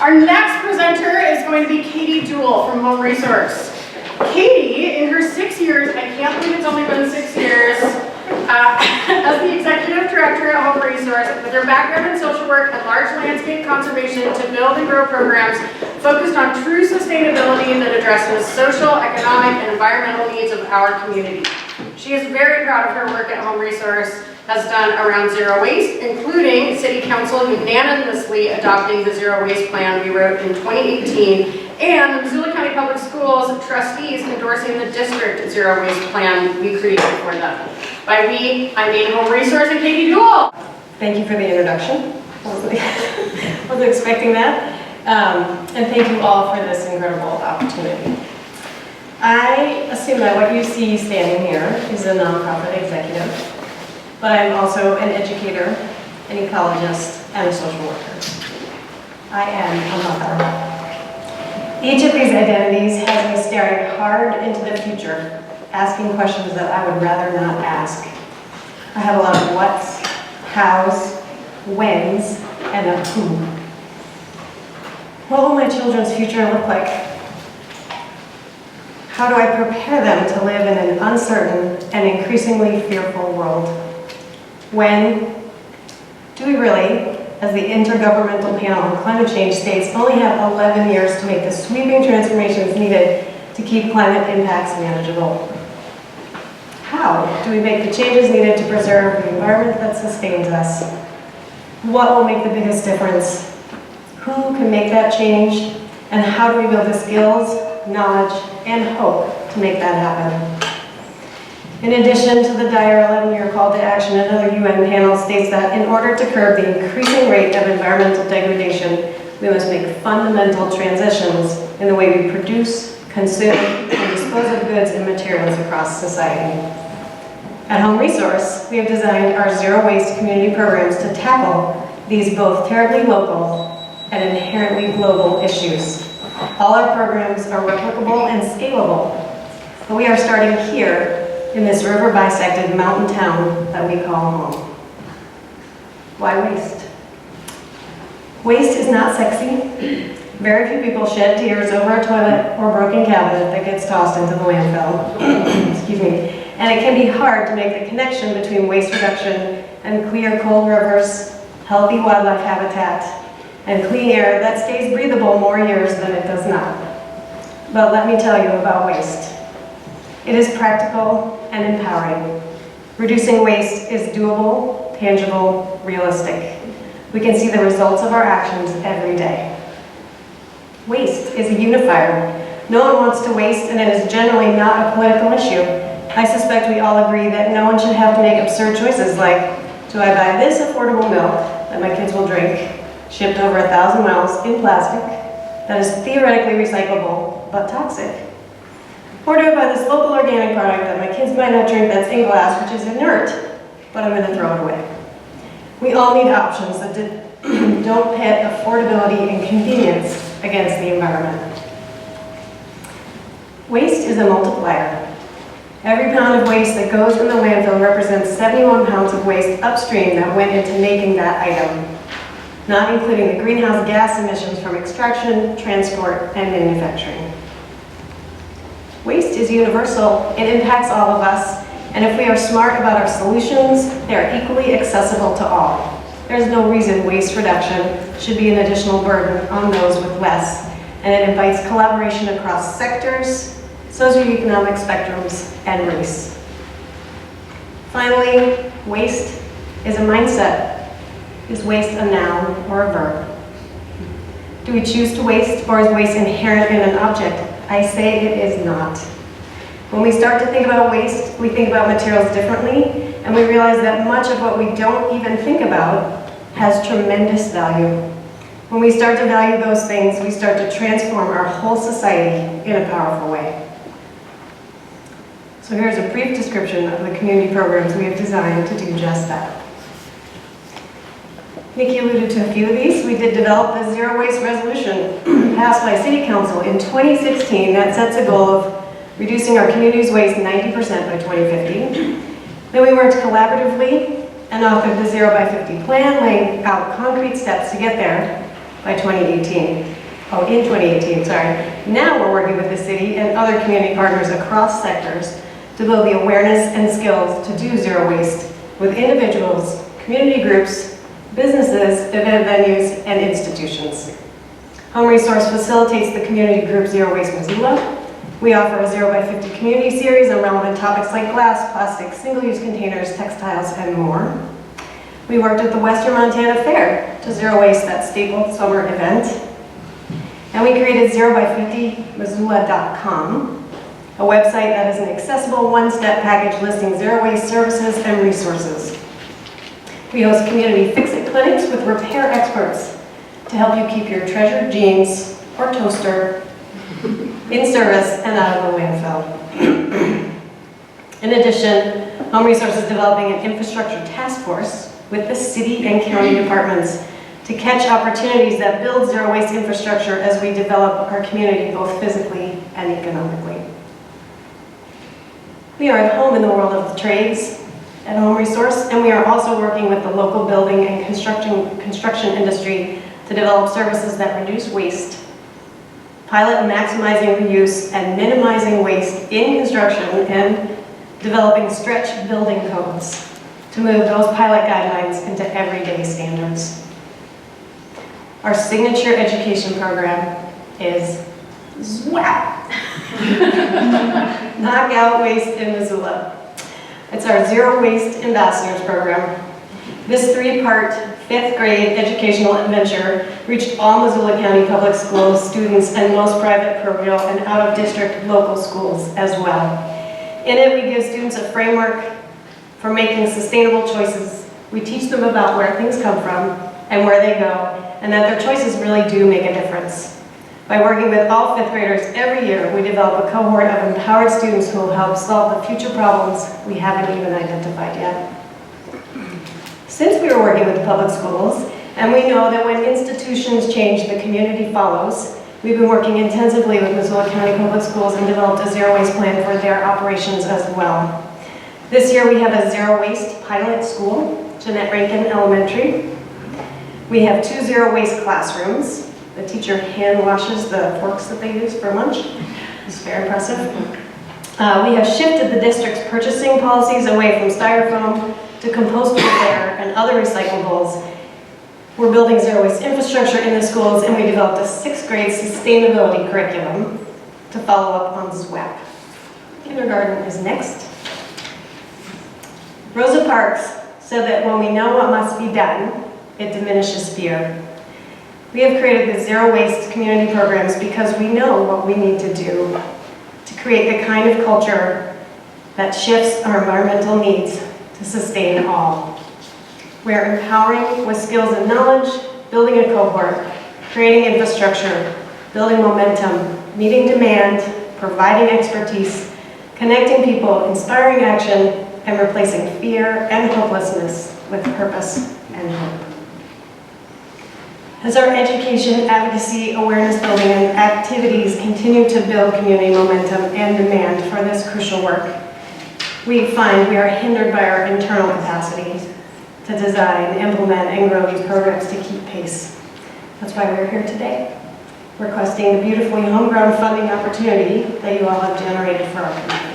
Our next presenter is going to be Katie Jewell from Home ReSource. Katie, in her 6 years, I can't believe it's only been 6 years, as the executive director at Home ReSource, with her background in social work and large landscape conservation to build and grow programs focused on true sustainability that addresses social, economic, and environmental needs of our community. She is very proud of her work at Home ReSource, has done around zero waste, including City Council unanimously adopting the zero waste plan we wrote in 2018, and the Missoula County Public Schools trustees endorsing the district zero waste plan we created for them. By we, I mean Home ReSource and Katie Jewell. Thank you for the introduction. Wasn't expecting that. And thank you all for this incredible opportunity. I assume that what you see standing here is a nonprofit executive, but I'm also an educator, an ecologist, and a social worker. I am a mother. Each of these identities has me staring hard into the future, asking questions that I would rather not ask. I have a lot of whats, hows, whens, and a who. What will my children's future look like? How do I prepare them to live in an uncertain and increasingly fearful world? When do we really, as the Intergovernmental Panel on Climate Change states, only have 11 years to make the sweeping transformations needed to keep climate impacts manageable? How do we make the changes needed to preserve the environment that sustains us? What will make the biggest difference? Who can make that change? And how do we build the skills, knowledge, and hope to make that happen? In addition to the dire 11-year call to action, another UN panel states that in order to curb the increasing rate of environmental degradation, we must make fundamental transitions in the way we produce, consume, and dispose of goods and materials across society. At Home ReSource, we have designed our zero waste community programs to tackle these both terribly local and inherently global issues. All our programs are replicable and scalable, but we are starting here in this river-bisected mountain town that we call home. Why waste? Waste is not sexy. Very few people shed tears over a toilet or broken cabinet that gets tossed into the landfill. Excuse me. And it can be hard to make the connection between waste reduction and clear, cold rivers, healthy wildlife habitat, and clean air that stays breathable more years than it does not. But let me tell you about waste. It is practical and empowering. Reducing waste is doable, tangible, realistic. We can see the results of our actions every day. Waste is a unifier. No one wants to waste, and it is generally not a political issue. I suspect we all agree that no one should have to make absurd choices like, do I buy this affordable milk that my kids will drink, shipped over 1,000 miles in plastic, that is theoretically recyclable, but toxic? Or do I buy this local organic product that my kids might not drink that's in glass, which is inert, but I'm going to throw it away? We all need options that don't pit affordability and convenience against the environment. Waste is a multiplier. Every pound of waste that goes in the landfill represents 71 pounds of waste upstream that went into making that item, not including the greenhouse gas emissions from extraction, transport, and manufacturing. Waste is universal. It impacts all of us, and if we are smart about our solutions, they are equally accessible to all. There's no reason waste reduction should be an additional burden on those with less, and it invites collaboration across sectors, socioeconomic spectrums, and race. Finally, waste is a mindset. Is waste a noun or a verb? Do we choose to waste, or is waste inherent in an object? I say it is not. When we start to think about waste, we think about materials differently, and we realize that much of what we don't even think about has tremendous value. When we start to value those things, we start to transform our whole society in a powerful way. So here's a brief description of the community programs we have designed to do just that. Nikki alluded to a few of these. We did develop the Zero Waste Resolution passed by City Council in 2016 that sets a goal of reducing our community's waste 90% by 2050. Then we worked collaboratively and authored the 0 by 50 plan, laying out concrete steps to get there. by 2018. Oh, in 2018, sorry. Now we're working with the city and other community partners across sectors to build the awareness and skills to do zero waste with individuals, community groups, businesses, event venues, and institutions. Home Resource facilitates the community group Zero Waste Missoula. We offer a 0 by 50 community series on relevant topics like glass, plastic, single-use containers, textiles, and more. We worked at the Western Montana Fair to zero waste that staple summer event. And we created 0by50missoula.com, a website that is an accessible one-step package listing zero waste services and resources. We host community fix-it clinics with repair experts to help you keep your treasured jeans or toaster in service and out of the landfill. In addition, Home Resource is developing an infrastructure task force with the city and county departments to catch opportunities that build zero waste infrastructure as we develop our community both physically and economically. We are at home in the world of the trades at Home Resource, and we are also working with the local building and construction industry to develop services that reduce waste, pilot maximizing reuse and minimizing waste in construction, and developing stretch building codes to move those pilot guidelines into everyday standards. Our signature education program is ZWAP. Knock out waste in Missoula. It's our Zero Waste Ambassadors program. This 3-part 5th grade educational adventure reached all Missoula County Public Schools students and most private, parochial, and out-of-district local schools as well. In it, we give students a framework for making sustainable choices. We teach them about where things come from and where they go, and that their choices really do make a difference. By working with all 5th graders every year, we develop a cohort of empowered students who will help solve the future problems we haven't even identified yet. Since we are working with the public schools, and we know that when institutions change, the community follows, we've been working intensively with Missoula County Public Schools and developed a zero waste plan for their operations as well. This year we have a zero waste pilot school, Jeanette Rankin Elementary. We have 2 zero waste classrooms. The teacher hand washes the forks that they use for lunch. It's very impressive. We have shifted the district's purchasing policies away from styrofoam to compostable ware and other recyclables. We're building zero waste infrastructure in the schools, and we developed a 6th grade sustainability curriculum to follow up on SWAP. Kindergarten is next. Rosa Parks said that when we know what must be done, it diminishes fear. We have created the zero waste community programs because we know what we need to do to create the kind of culture that shifts our environmental needs to sustain all. We're empowering with skills and knowledge, building a cohort, creating infrastructure, building momentum, meeting demand, providing expertise, connecting people, inspiring action, and replacing fear and hopelessness with purpose and hope. As our education, advocacy, awareness building, and activities continue to build community momentum and demand for this crucial work, we find we are hindered by our internal capacity to design, implement, and grow these programs to keep pace. That's why we're here today, requesting the beautifully homegrown funding opportunity that you all have generated for our community.